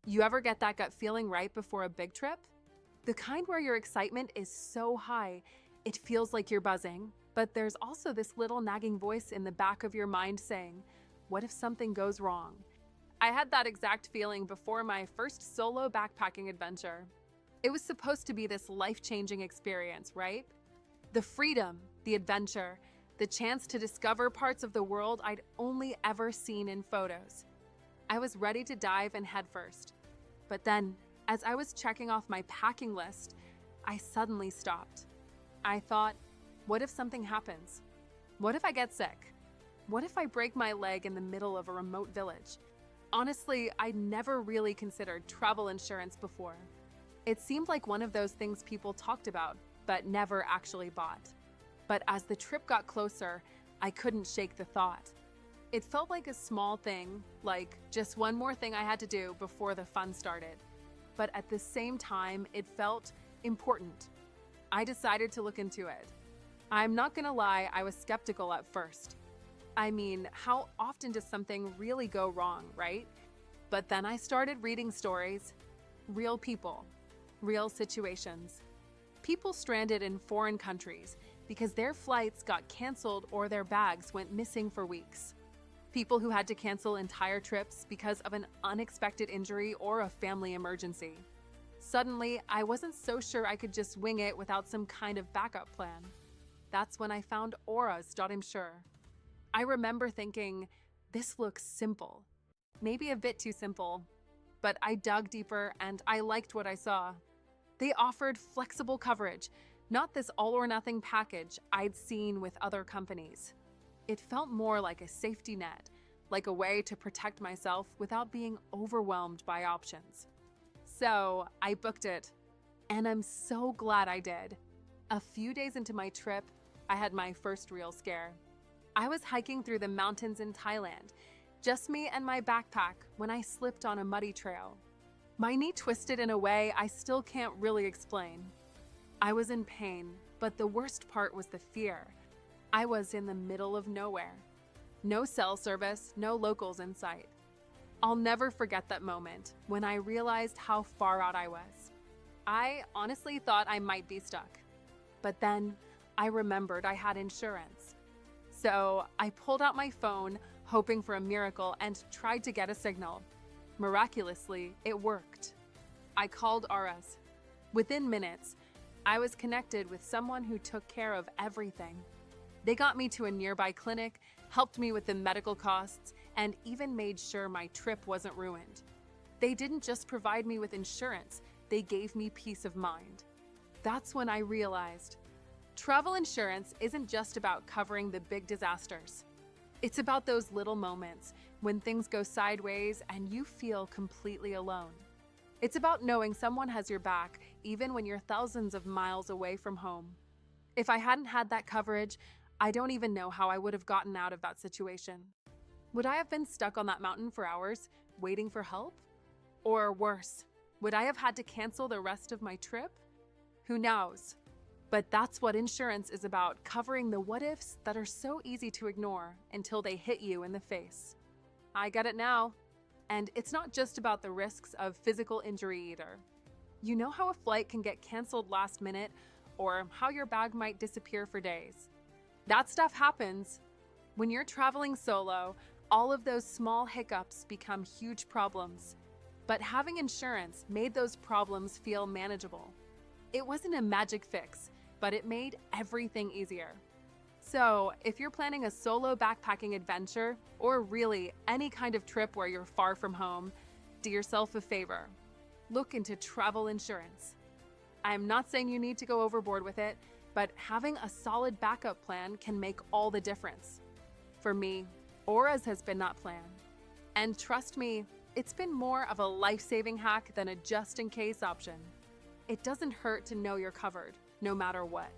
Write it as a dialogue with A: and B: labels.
A: You ever get that gut feeling right before a big trip? The kind where your excitement is so high, it feels like you're buzzing, but there's also this little nagging voice in the back of your mind saying, what if something goes wrong? I had that exact feeling before my first solo backpacking adventure. It was supposed to be this life-changing experience, right? The freedom, the adventure, the chance to discover parts of the world I'd only ever seen in photos. I was ready to dive in headfirst. But then, as I was checking off my packing list, I suddenly stopped. I thought, what if something happens? What if I get sick? What if I break my leg in the middle of a remote village? Honestly, I'd never really considered travel insurance before. It seemed like one of those things people talked about, but never actually bought. But as the trip got closer, I couldn't shake the thought. It felt like a small thing, like just one more thing I had to do before the fun started. But at the same time, it felt important. I decided to look into it. I'm not gonna lie, I was skeptical at first. I mean, how often does something really go wrong, right? But then I started reading stories, real people, real situations. People stranded in foreign countries because their flights got canceled or their bags went missing for weeks. People who had to cancel entire trips because of an unexpected injury or a family emergency. Suddenly, I wasn't so sure I could just wing it without some kind of backup plan. That's when I found auras.insure. I remember thinking, this looks simple. Maybe a bit too simple. But I dug deeper and I liked what I saw. They offered flexible coverage, not this all-or-nothing package I'd seen with other companies. It felt more like a safety net, like a way to protect myself without being overwhelmed by options. So I booked it, and I'm so glad I did. A few days into my trip, I had my first real scare. I was hiking through the mountains in Thailand, just me and my backpack, when I slipped on a muddy trail. My knee twisted in a way I still can't really explain. I was in pain, but the worst part was the fear. I was in the middle of nowhere. No cell service, no locals in sight. I'll never forget that moment when I realized how far out I was. I honestly thought I might be stuck. But then I remembered I had insurance. So I pulled out my phone, hoping for a miracle, and tried to get a signal. Miraculously, it worked. I called Aras. Within minutes, I was connected with someone who took care of everything. They got me to a nearby clinic, helped me with the medical costs, and even made sure my trip wasn't ruined. They didn't just provide me with insurance, they gave me peace of mind. That's when I realized travel insurance isn't just about covering the big disasters. It's about those little moments when things go sideways and you feel completely alone. It's about knowing someone has your back even when you're thousands of miles away from home. If I hadn't had that coverage, I don't even know how I would have gotten out of that situation. Would I have been stuck on that mountain for hours, waiting for help? Or worse, would I have had to cancel the rest of my trip? Who knows? But that's what insurance is about, covering the what-ifs that are so easy to ignore until they hit you in the face. I get it now. And it's not just about the risks of physical injury either. You know how a flight can get canceled last minute, or how your bag might disappear for days. That stuff happens. When you're traveling solo, all of those small hiccups become huge problems. But having insurance made those problems feel manageable. It wasn't a magic fix, but it made everything easier. So, if you're planning a solo backpacking adventure, or really any kind of trip where you're far from home, do yourself a favor. Look into travel insurance. I'm not saying you need to go overboard with it, but having a solid backup plan can make all the difference. For me, Auras has been that plan. And trust me, it's been more of a life-saving hack than a just-in-case option. It doesn't hurt to know you're covered, no matter what.